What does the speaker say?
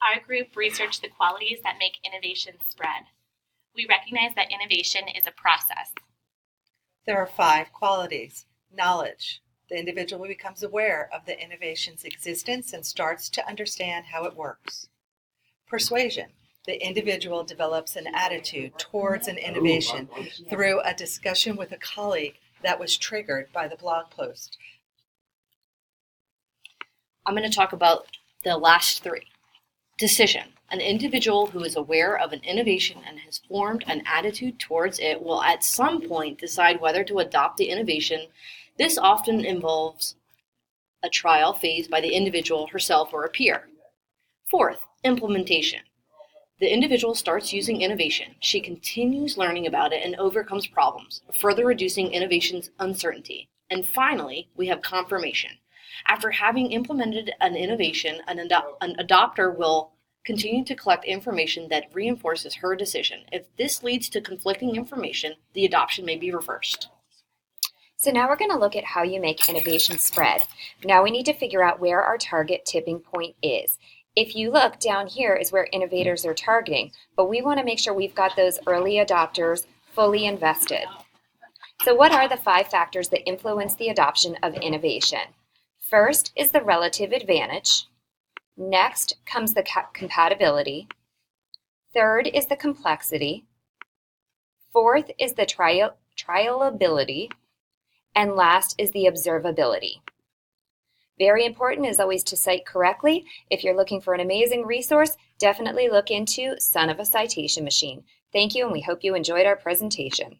our group researched the qualities that make innovation spread. We recognize that innovation is a process. There are 5 qualities. Knowledge. The individual becomes aware of the innovation's existence and starts to understand how it works. Persuasion. The individual develops an attitude towards an innovation through a discussion with a colleague that was triggered by the blog post. I'm going to talk about the last 3. Decision. An individual who is aware of an innovation and has formed an attitude towards it will at some point decide whether to adopt the innovation. This often involves a trial phase by the individual herself or a peer. 4th, implementation. The individual starts using innovation. She continues learning about it and overcomes problems, further reducing innovation's uncertainty. And finally, we have confirmation. After having implemented an innovation, an adopter will continue to collect information that reinforces her decision. If this leads to conflicting information, the adoption may be reversed. So now we're going to look at how you make innovation spread. Now we need to figure out where our target tipping point is. If you look, down here is where innovators are targeting, but we want to make sure we've got those early adopters fully invested. So what are the 5 factors that influence the adoption of innovation? First is the relative advantage. Next comes the compatibility. 3rd is the complexity. 4th is the trialability. And last is the observability. Very important is always to cite correctly. If you're looking for an amazing resource, definitely look into Son of a Citation Machine. Thank you, and we hope you enjoyed our presentation.